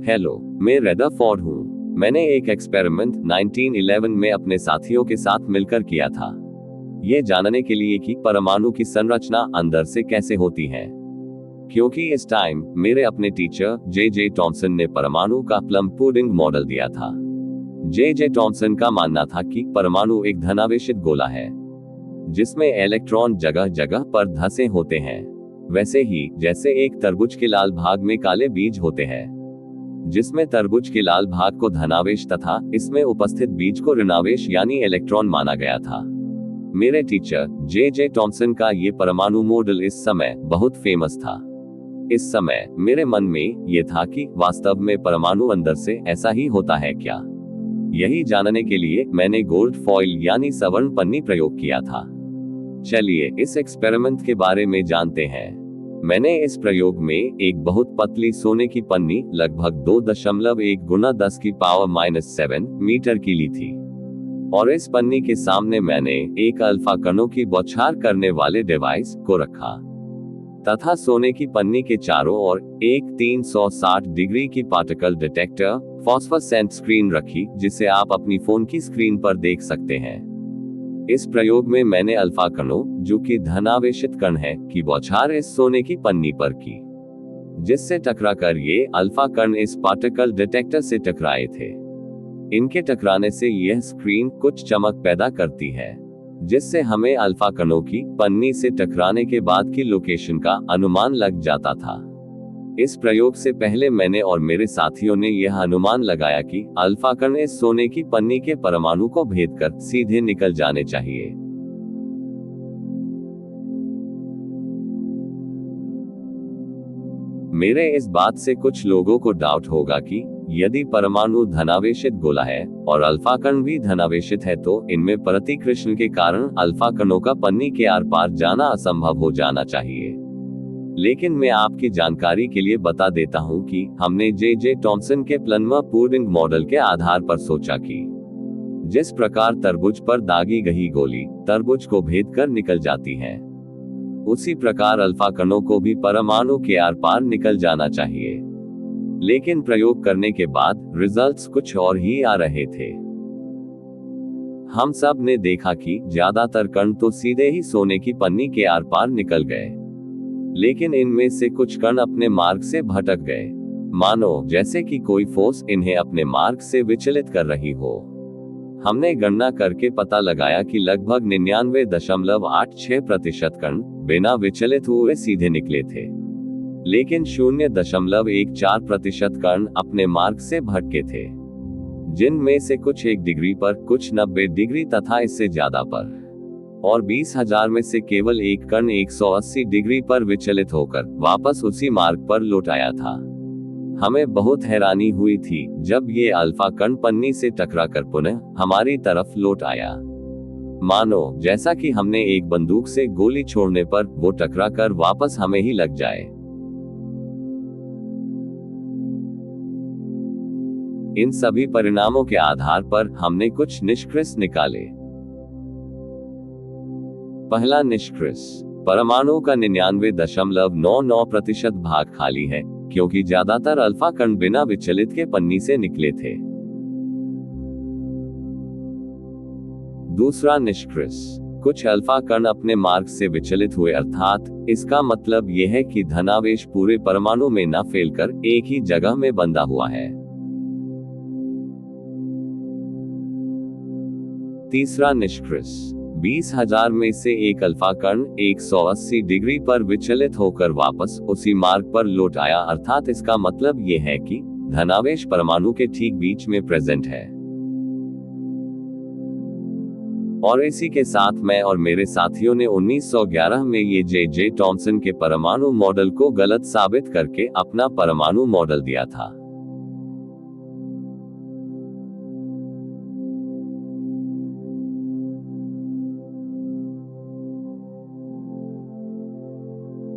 Hello, मैं Rutherford हूँ। मैंने एक एक्सपेरिमेंट 1911 में अपने साथियों के साथ मिलकर किया था, ये जानने के लिए कि परमाणु की संरचना अंदर से कैसे होती है। क्योंकि इस टाइम मेरे अपने टीचर जे टॉमसन ने परमाणु का प्लम पुडिंग मॉडल दिया था। जे टॉमसन का मानना था कि परमाणु एक धनावेशित गोला है जिसमें इलेक्ट्रॉन जगह जगह पर धंसे होते हैं, वैसे ही जैसे एक तरबूज के लाल भाग में काले बीज होते हैं, जिसमें तरबूज के लाल भाग को धनावेश तथा इसमें उपस्थित बीज को ऋणावेश यानी इलेक्ट्रॉन माना गया था। मेरे टीचर जे टॉमसन का ये परमाणु मॉडल इस समय बहुत फेमस था। इस समय मेरे मन में ये था कि वास्तव में परमाणु अंदर से ऐसा ही होता है क्या। यही जानने के लिए मैंने गोल्ड फॉइल यानी स्वर्ण पन्नी प्रयोग किया था। चलिए इस एक्सपेरिमेंट के बारे में जानते हैं। मैंने इस प्रयोग में एक बहुत पतली सोने की पन्नी लगभग 2.1 गुना 10⁻⁷ मीटर की ली थी और इस पन्नी के सामने मैंने एक अल्फा कणों की बौछार करने वाले डिवाइस को रखा तथा सोने की पन्नी के चारों ओर एक 360 डिग्री की पार्टिकल डिटेक्टर फॉस्फोरेसेंट स्क्रीन रखी, जिसे आप अपनी फोन की स्क्रीन पर देख सकते हैं। इस प्रयोग में मैंने अल्फा कणों, जो कि धनावेशित कण है, की बौछार इस सोने की पन्नी पर की, जिससे टकराकर ये अल्फा कण इस पार्टिकल डिटेक्टर से टकराए थे। इनके टकराने से यह स्क्रीन कुछ चमक पैदा करती है, जिससे हमें अल्फा कणों की पन्नी से टकराने के बाद की लोकेशन का अनुमान लग जाता था। इस प्रयोग से पहले मैंने और मेरे साथियों ने यह अनुमान लगाया कि अल्फा कण इस सोने की पन्नी के परमाणु को भेद कर सीधे निकल जाने चाहिए। मेरे इस बात से कुछ लोगों को डाउट होगा कि यदि परमाणु धनावेशित गोला है और अल्फा कण भी धनावेशित है तो इनमें प्रतिकृष्ण के कारण अल्फा कणों का पन्नी के आर पार जाना असंभव हो जाना चाहिए। लेकिन मैं आपकी जानकारी के लिए बता देता हूं कि हमने जे टॉमसन के प्लम पुडिंग मॉडल के आधार पर सोचा कि जिस प्रकार तरबूज पर दागी गई गोली तरबूज को भेद कर निकल जाती है, उसी प्रकार अल्फा कणों को भी परमाणु के आर पार निकल जाना चाहिए। लेकिन प्रयोग करने के बाद रिजल्ट्स कुछ और ही आ रहे थे। हम सब ने देखा कि ज्यादातर कण तो सीधे ही सोने की पन्नी के आर पार निकल गए, लेकिन इनमें से कुछ कण अपने मार्ग से भटक गए, मानो जैसे कि कोई फोर्स इन्हें अपने मार्ग से विचलित कर रही हो। हमने गणना करके पता लगाया कि लगभग 99.86% कण बिना विचलित हुए सीधे निकले थे, लेकिन 0.14% कण अपने मार्ग से भटके थे, जिनमें से कुछ 1 डिग्री पर, कुछ 90 डिग्री तथा इससे ज्यादा पर, और 20,000 में से केवल एक कण 180 डिग्री पर विचलित होकर वापस उसी मार्ग पर लौट आया था। हमें बहुत हैरानी हुई थी जब ये अल्फा कण पन्नी से टकराकर पुनः हमारी तरफ लौट आया, मानो जैसा कि हमने एक बंदूक से गोली छोड़ने पर वो टकराकर वापस हमें ही लग जाए। इन सभी परिणामों के आधार पर हमने कुछ निष्कर्ष निकाले। पहला निष्कर्ष, परमाणु का 99.99% भाग खाली है, क्योंकि ज्यादातर अल्फा कण बिना विचलित के पन्नी से निकले थे। दूसरा निष्कर्ष, कुछ अल्फा कण अपने मार्ग से विचलित हुए, अर्थात इसका मतलब यह है कि धनावेश पूरे परमाणु में न फैलकर एक ही जगह में बंधा हुआ है। तीसरा निष्कर्ष, 20,000 में से एक अल्फा कण 180 डिग्री पर विचलित होकर वापस उसी मार्ग पर लौट आया, अर्थात इसका मतलब यह है कि धनावेश परमाणु के ठीक बीच में प्रेजेंट है। और इसी के साथ मैं और मेरे साथियों ने 1911 में ये जे टॉमसन के परमाणु मॉडल को गलत साबित करके अपना परमाणु मॉडल दिया था।